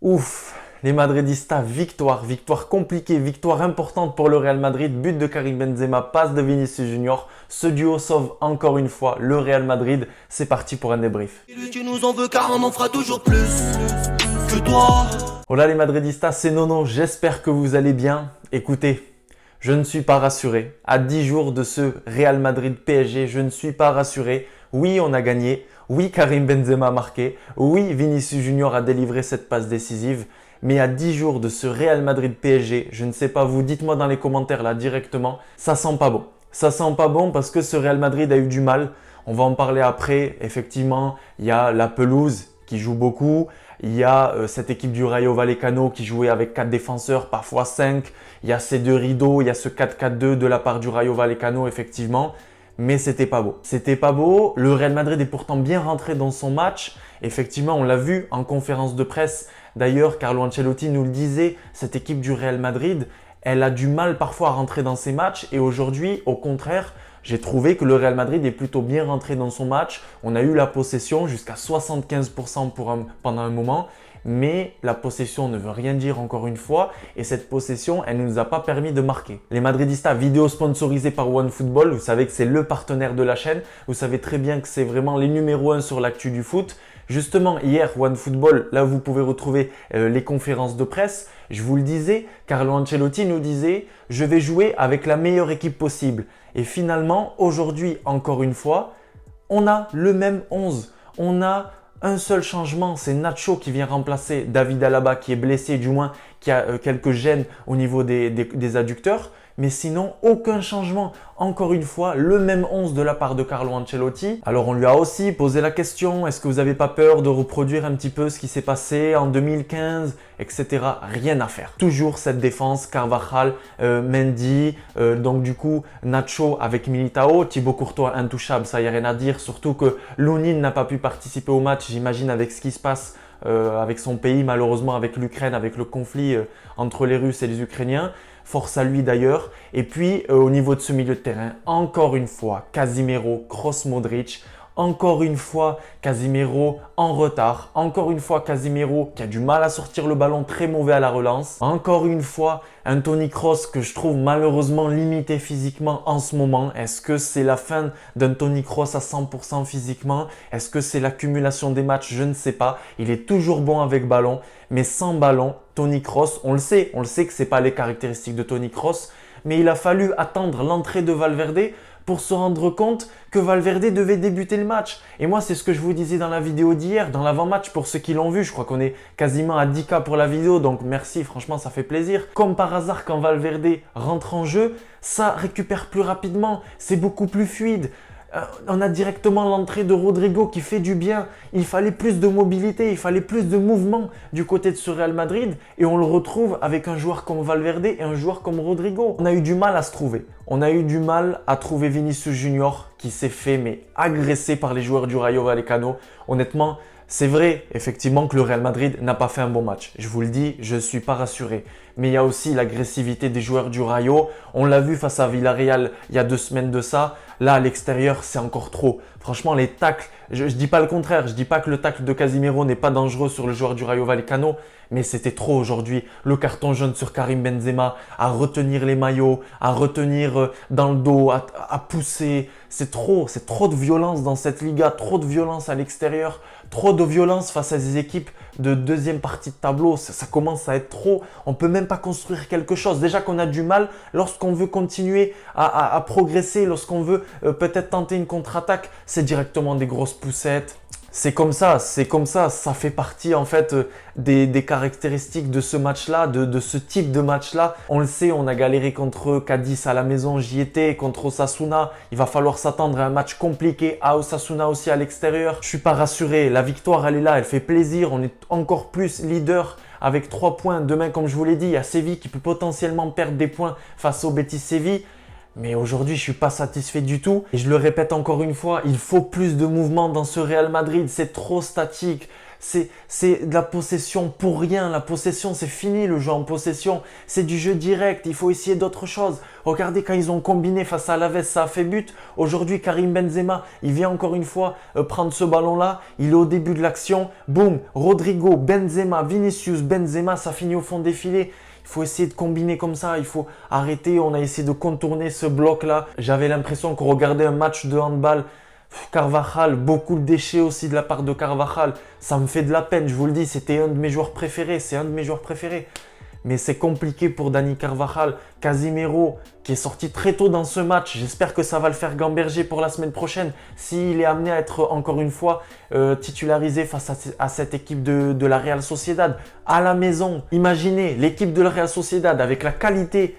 Ouf, les Madridistas, victoire compliquée, victoire importante pour le Real Madrid, but de Karim Benzema, passe de Vinicius Junior. Ce duo sauve encore une fois le Real Madrid. C'est parti pour un débrief. Tu nous en veux car on en fera toujours plus que toi. Hola les Madridistas, c'est Nono, j'espère que vous allez bien. Écoutez, je ne suis pas rassuré. À 10 jours de ce Real Madrid PSG, je ne suis pas rassuré. Oui, on a gagné. Oui, Karim Benzema a marqué. Oui, Vinicius Junior a délivré cette passe décisive. Mais à 10 jours de ce Real Madrid PSG, je ne sais pas vous, dites-moi dans les commentaires là directement, ça sent pas bon. Ça sent pas bon parce que ce Real Madrid a eu du mal. On va en parler après. Effectivement, il y a la pelouse qui joue beaucoup. Il y a cette équipe du Rayo Vallecano qui jouait avec 4 défenseurs, parfois 5. Il y a ces deux rideaux, il y a ce 4-4-2 de la part du Rayo Vallecano, effectivement. Mais c'était pas beau. C'était pas beau. Le Real Madrid est pourtant bien rentré dans son match. Effectivement, on l'a vu en conférence de presse. D'ailleurs, Carlo Ancelotti nous le disait, cette équipe du Real Madrid, elle a du mal parfois à rentrer dans ses matchs. Et aujourd'hui, au contraire, j'ai trouvé que le Real Madrid est plutôt bien rentré dans son match. On a eu la possession jusqu'à 75% pendant un moment. Mais la possession ne veut rien dire encore une fois et cette possession, elle ne nous a pas permis de marquer. Les Madridistas, vidéo sponsorisée par OneFootball, vous savez que c'est le partenaire de la chaîne. Vous savez très bien que c'est vraiment les numéros 1 sur l'actu du foot. Justement, hier, OneFootball, là vous pouvez retrouver les conférences de presse. Je vous le disais, Carlo Ancelotti nous disait « Je vais jouer avec la meilleure équipe possible ». Et finalement, aujourd'hui, encore une fois, on a le même 11. On a un seul changement, c'est Nacho qui vient remplacer David Alaba qui est blessé, du moins qui a quelques gênes au niveau des adducteurs. Mais sinon, aucun changement. Encore une fois, le même 11 de la part de Carlo Ancelotti. Alors on lui a aussi posé la question, est-ce que vous n'avez pas peur de reproduire un petit peu ce qui s'est passé en 2015, etc. Rien à faire. Toujours cette défense, Carvajal, Mendy, donc du coup Nacho avec Militao, Thibaut Courtois intouchable, ça y a rien à dire. Surtout que Lunin n'a pas pu participer au match, j'imagine avec ce qui se passe avec son pays, malheureusement avec l'Ukraine, avec le conflit entre les Russes et les Ukrainiens. Force à lui d'ailleurs. Et puis au niveau de ce milieu de terrain, encore une fois, Casemiro, Kroos, Modric. Encore une fois, Casemiro en retard. Encore une fois, Casemiro qui a du mal à sortir le ballon, très mauvais à la relance. Encore une fois, un Toni Kroos que je trouve malheureusement limité physiquement en ce moment. Est-ce que c'est la fin d'un Toni Kroos à 100% physiquement? Est-ce que c'est l'accumulation des matchs? Je ne sais pas. Il est toujours bon avec ballon, mais sans ballon, Toni Kroos, on le sait que ce n'est pas les caractéristiques de Toni Kroos, mais il a fallu attendre l'entrée de Valverde pour se rendre compte que Valverde devait débuter le match. Et moi, c'est ce que je vous disais dans la vidéo d'hier, dans l'avant-match, pour ceux qui l'ont vu. Je crois qu'on est quasiment à 10K pour la vidéo, donc merci, franchement, ça fait plaisir. Comme par hasard, quand Valverde rentre en jeu, ça récupère plus rapidement, c'est beaucoup plus fluide. On a directement l'entrée de Rodrigo qui fait du bien. Il fallait plus de mobilité, il fallait plus de mouvement du côté de ce Real Madrid et on le retrouve avec un joueur comme Valverde et un joueur comme Rodrigo. On a eu du mal à se trouver. On a eu du mal à trouver Vinicius Junior qui s'est fait agresser par les joueurs du Rayo Vallecano. Honnêtement, c'est vrai effectivement que le Real Madrid n'a pas fait un bon match. Je vous le dis, je ne suis pas rassuré. Mais il y a aussi l'agressivité des joueurs du Rayo. On l'a vu face à Villarreal il y a 2 semaines de ça. Là, à l'extérieur, c'est encore trop. Franchement, les tacles, je ne dis pas le contraire. Je ne dis pas que le tacle de Casemiro n'est pas dangereux sur le joueur du Rayo Vallecano. Mais c'était trop aujourd'hui. Le carton jaune sur Karim Benzema, à retenir les maillots, à retenir dans le dos, à pousser. C'est trop de violence dans cette Liga. Trop de violence à l'extérieur. Trop de violence face à des équipes de deuxième partie de tableau. Ça commence à être trop. On ne peut même pas construire quelque chose. Déjà qu'on a du mal lorsqu'on veut continuer à progresser, lorsqu'on veut peut-être tenter une contre-attaque, c'est directement des grosses poussettes. C'est comme ça, ça fait partie en fait des caractéristiques de ce match-là, de ce type de match-là. On le sait, on a galéré contre Cadiz à la maison, j'y étais, contre Osasuna. Il va falloir s'attendre à un match compliqué à Osasuna aussi à l'extérieur. Je suis pas rassuré, la victoire elle est là, elle fait plaisir, on est encore plus leader avec 3 points. Demain, comme je vous l'ai dit, il y a Séville qui peut potentiellement perdre des points face au Betis Séville. Mais aujourd'hui, je ne suis pas satisfait du tout. Et je le répète encore une fois, il faut plus de mouvement dans ce Real Madrid. C'est trop statique. c'est de la possession pour rien. La possession, c'est fini le jeu en possession. C'est du jeu direct. Il faut essayer d'autres choses. Regardez quand ils ont combiné face à Alaves, ça a fait but. Aujourd'hui, Karim Benzema, il vient encore une fois prendre ce ballon-là. Il est au début de l'action. Boum, Rodrigo, Benzema, Vinicius, Benzema, ça finit au fond des filets. Il faut essayer de combiner comme ça, il faut arrêter. On a essayé de contourner ce bloc-là. J'avais l'impression qu'on regardait un match de handball. Carvajal, beaucoup de déchets aussi de la part de Carvajal. Ça me fait de la peine, je vous le dis, c'était un de mes joueurs préférés. C'est un de mes joueurs préférés. Mais c'est compliqué pour Dani Carvajal. Casimiro, qui est sorti très tôt dans ce match. J'espère que ça va le faire gamberger pour la semaine prochaine. S'il est amené à être encore une fois titularisé face à cette équipe de la Real Sociedad. À la maison, imaginez l'équipe de la Real Sociedad avec la qualité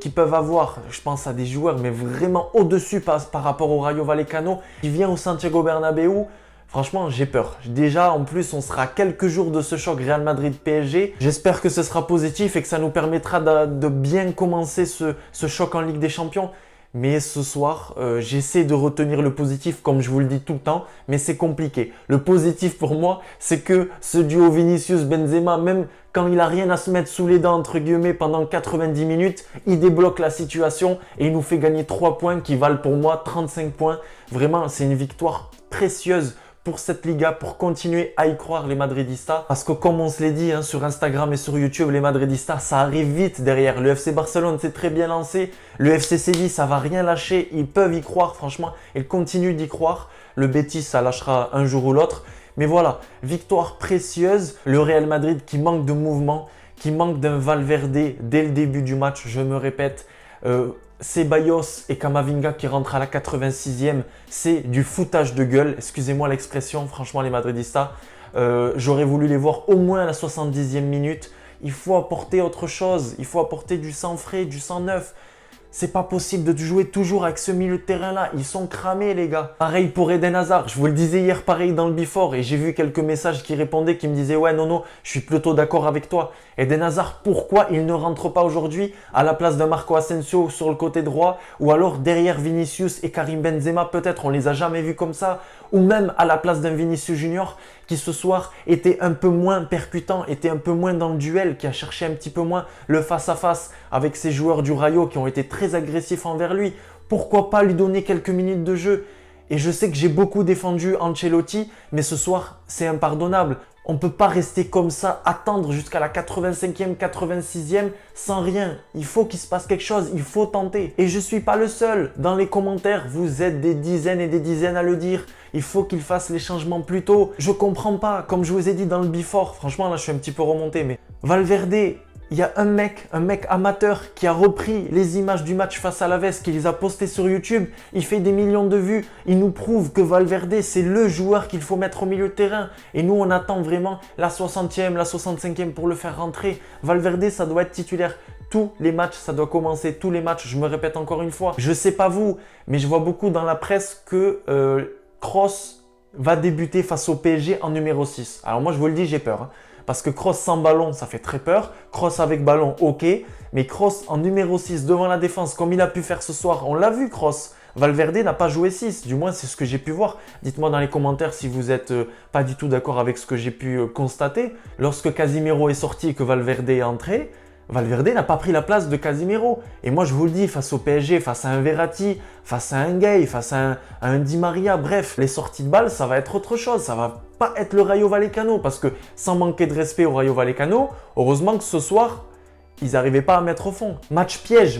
qu'ils peuvent avoir. Je pense à des joueurs mais vraiment au-dessus par rapport au Rayo Vallecano. Qui vient au Santiago Bernabéu. Franchement, j'ai peur. Déjà, en plus, on sera à quelques jours de ce choc Real Madrid-PSG. J'espère que ce sera positif et que ça nous permettra de bien commencer ce choc en Ligue des Champions. Mais ce soir, j'essaie de retenir le positif comme je vous le dis tout le temps, mais c'est compliqué. Le positif pour moi, c'est que ce duo Vinicius-Benzema, même quand il n'a rien à se mettre sous les dents, entre guillemets, pendant 90 minutes, il débloque la situation et il nous fait gagner 3 points qui valent pour moi 35 points. Vraiment, c'est une victoire précieuse pour cette Liga, pour continuer à y croire les Madridistas. Parce que comme on se l'est dit sur Instagram et sur YouTube, les Madridistas, ça arrive vite derrière. Le FC Barcelone s'est très bien lancé. Le FC Séville, ça va rien lâcher. Ils peuvent y croire, franchement. Ils continuent d'y croire. Le Betis, ça lâchera un jour ou l'autre. Mais voilà, victoire précieuse. Le Real Madrid qui manque de mouvement, qui manque d'un Valverde dès le début du match, je me répète. Ceballos et Camavinga qui rentrent à la 86e, c'est du foutage de gueule, excusez-moi l'expression, franchement les Madridistas, j'aurais voulu les voir au moins à la 70e minute. Il faut apporter autre chose, il faut apporter du sang frais, du sang neuf. C'est pas possible de jouer toujours avec ce milieu de terrain-là. Ils sont cramés, les gars. Pareil pour Eden Hazard. Je vous le disais hier, pareil dans le Before. Et j'ai vu quelques messages qui répondaient, qui me disaient « Ouais, non, je suis plutôt d'accord avec toi. » Eden Hazard, pourquoi il ne rentre pas aujourd'hui à la place de Marco Asensio sur le côté droit ou alors derrière Vinicius et Karim Benzema, peut-être, on les a jamais vus comme ça. Ou même à la place d'un Vinicius Junior qui ce soir était un peu moins percutant, était un peu moins dans le duel, qui a cherché un petit peu moins le face-à-face avec ces joueurs du Rayo qui ont été très agressifs envers lui. Pourquoi pas lui donner quelques minutes de jeu? Et je sais que j'ai beaucoup défendu Ancelotti, mais ce soir, c'est impardonnable. On ne peut pas rester comme ça, attendre jusqu'à la 85e, 86e sans rien. Il faut qu'il se passe quelque chose, il faut tenter. Et je ne suis pas le seul. Dans les commentaires, vous êtes des dizaines et des dizaines à le dire. Il faut qu'il fasse les changements plus tôt. Je ne comprends pas, comme je vous ai dit dans le Before. Franchement, là, je suis un petit peu remonté. Mais Valverde, il y a un mec amateur qui a repris les images du match face à l'Aves, qui les a postées sur YouTube. Il fait des millions de vues. Il nous prouve que Valverde, c'est le joueur qu'il faut mettre au milieu de terrain. Et nous, on attend vraiment la 60e, la 65e pour le faire rentrer. Valverde, ça doit être titulaire. Tous les matchs, ça doit commencer. Tous les matchs, je me répète encore une fois. Je ne sais pas vous, mais je vois beaucoup dans la presse que Kroos va débuter face au PSG en numéro 6. Alors moi, je vous le dis, j'ai peur. Parce que Kroos sans ballon, ça fait très peur. Kroos avec ballon, ok. Mais Kroos en numéro 6 devant la défense, comme il a pu faire ce soir, on l'a vu Kroos. Valverde n'a pas joué 6, du moins c'est ce que j'ai pu voir. Dites-moi dans les commentaires si vous n'êtes pas du tout d'accord avec ce que j'ai pu constater. Lorsque Casimiro est sorti et que Valverde est entré, Valverde n'a pas pris la place de Casimiro. Et moi, je vous le dis, face au PSG, face à un Verratti, face à un Gay, face à un Di Maria, bref, les sorties de balles, ça va être autre chose. Ça va pas être le Rayo Vallecano. Parce que sans manquer de respect au Rayo Vallecano, heureusement que ce soir, ils n'arrivaient pas à mettre au fond. Match piège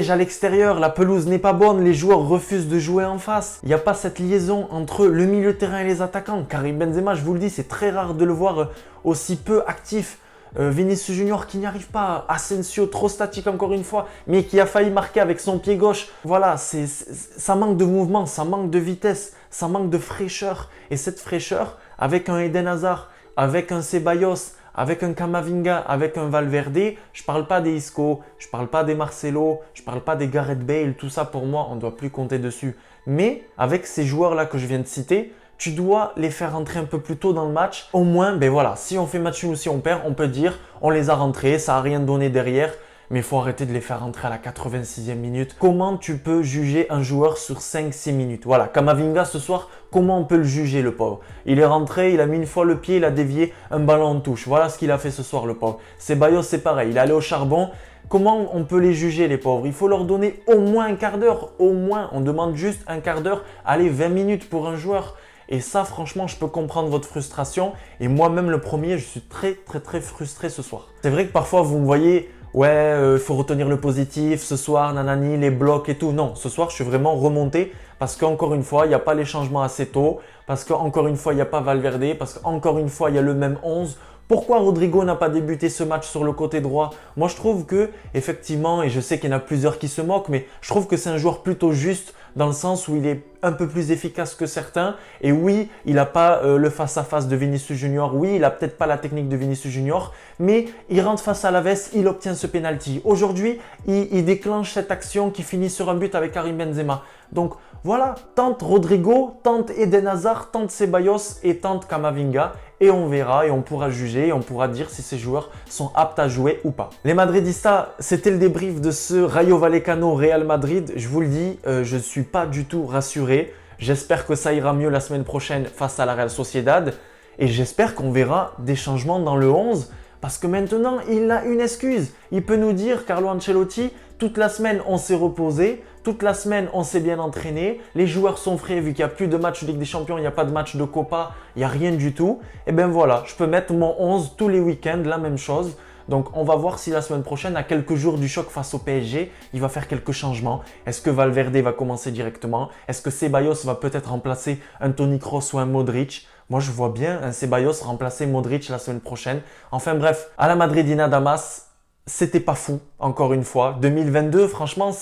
à l'extérieur. La pelouse n'est pas bonne, les joueurs refusent de jouer en face. Il n'y a pas cette liaison entre le milieu de terrain et les attaquants. Karim Benzema, je vous le dis, c'est très rare de le voir aussi peu actif. Vinicius Junior qui n'y arrive pas, Asensio trop statique encore une fois, mais qui a failli marquer avec son pied gauche. Voilà, ça manque de mouvement, ça manque de vitesse, ça manque de fraîcheur. Et cette fraîcheur, avec un Eden Hazard, avec un Ceballos, avec un Camavinga, avec un Valverde, je parle pas des Isco, je parle pas des Marcelo, je parle pas des Gareth Bale, tout ça pour moi, on ne doit plus compter dessus. Mais avec ces joueurs-là que je viens de citer, tu dois les faire rentrer un peu plus tôt dans le match. Au moins, ben voilà, si on fait match nul ou si on perd, on peut dire on les a rentrés, ça n'a rien donné derrière. mais il faut arrêter de les faire rentrer à la 86e minute. Comment tu peux juger un joueur sur 5-6 minutes? Voilà, Camavinga ce soir, comment on peut le juger le pauvre? Il est rentré, il a mis une fois le pied, il a dévié un ballon en touche. Voilà ce qu'il a fait ce soir le pauvre. Ceballos c'est pareil, il est allé au charbon. Comment on peut les juger les pauvres? Il faut leur donner au moins un quart d'heure, au moins. On demande juste un quart d'heure, allez 20 minutes pour un joueur. Et ça franchement je peux comprendre votre frustration et moi-même le premier je suis très frustré ce soir. C'est vrai que parfois vous me voyez, ouais il faut retenir le positif ce soir, nanani, les blocs et tout. Non, ce soir je suis vraiment remonté parce qu'encore une fois il n'y a pas les changements assez tôt, parce qu'encore une fois il n'y a pas Valverde, parce qu'encore une fois il y a le même 11. Pourquoi Rodrigo n'a pas débuté ce match sur le côté droit? Moi je trouve que effectivement, et je sais qu'il y en a plusieurs qui se moquent, mais je trouve que c'est un joueur plutôt juste dans le sens où il est un peu plus efficace que certains. Et oui, il n'a pas le face-à-face de Vinicius Junior. Oui, il n'a peut-être pas la technique de Vinicius Junior, mais il rentre face à Alaves, il obtient ce penalty. Aujourd'hui, il déclenche cette action qui finit sur un but avec Karim Benzema. Donc voilà, tente Rodrigo, tente Eden Hazard, tente Ceballos et tente Camavinga. Et on verra et on pourra juger et on pourra dire si ces joueurs sont aptes à jouer ou pas. Les Madridistas, c'était le débrief de ce Rayo Vallecano Real Madrid. Je vous le dis, je ne suis pas du tout rassuré. J'espère que ça ira mieux la semaine prochaine face à la Real Sociedad. Et j'espère qu'on verra des changements dans le 11. Parce que maintenant, il a une excuse. Il peut nous dire, Carlo Ancelotti, toute la semaine, on s'est reposé. Toute la semaine, on s'est bien entraîné. Les joueurs sont frais vu qu'il n'y a plus de match de Ligue des Champions, il n'y a pas de match de Copa, il n'y a rien du tout. Et bien voilà, je peux mettre mon 11 tous les week-ends, la même chose. Donc on va voir si la semaine prochaine, à quelques jours du choc face au PSG, il va faire quelques changements. Est-ce que Valverde va commencer directement? Est-ce que Ceballos va peut-être remplacer un Toni Kroos ou un Modric? Moi, je vois bien un Ceballos remplacer Modric la semaine prochaine. Enfin bref, à la Madridina Damas, c'était pas fou, encore une fois. 2022, franchement,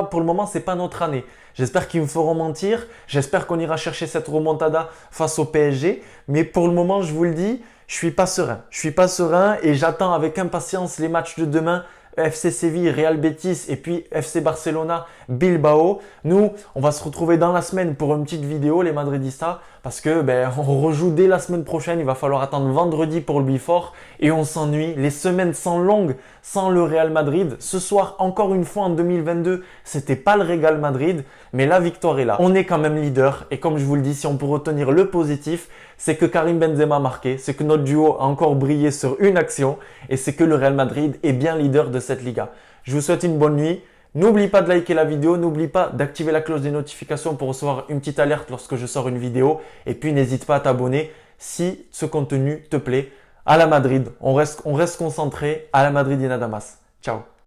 pour le moment, c'est pas notre année. J'espère qu'ils me feront mentir. J'espère qu'on ira chercher cette remontada face au PSG. Mais pour le moment, je vous le dis, je suis pas serein. Je suis pas serein et j'attends avec impatience les matchs de demain. FC Séville, Real Betis et puis FC Barcelona, Bilbao. Nous, on va se retrouver dans la semaine pour une petite vidéo, les Madridistas, parce que on rejoue dès la semaine prochaine. Il va falloir attendre vendredi pour le Before et on s'ennuie. Les semaines sont longues sans le Real Madrid. Ce soir, encore une fois en 2022, c'était pas le Real Madrid, mais la victoire est là. On est quand même leader et comme je vous le dis, si on peut retenir le positif, c'est que Karim Benzema a marqué, c'est que notre duo a encore brillé sur une action et c'est que le Real Madrid est bien leader de cette Liga. Je vous souhaite une bonne nuit. N'oublie pas de liker la vidéo, n'oublie pas d'activer la cloche des notifications pour recevoir une petite alerte lorsque je sors une vidéo. Et puis n'hésite pas à t'abonner si ce contenu te plaît. À la Madrid, on reste concentré. À la Madridina Damas. Ciao.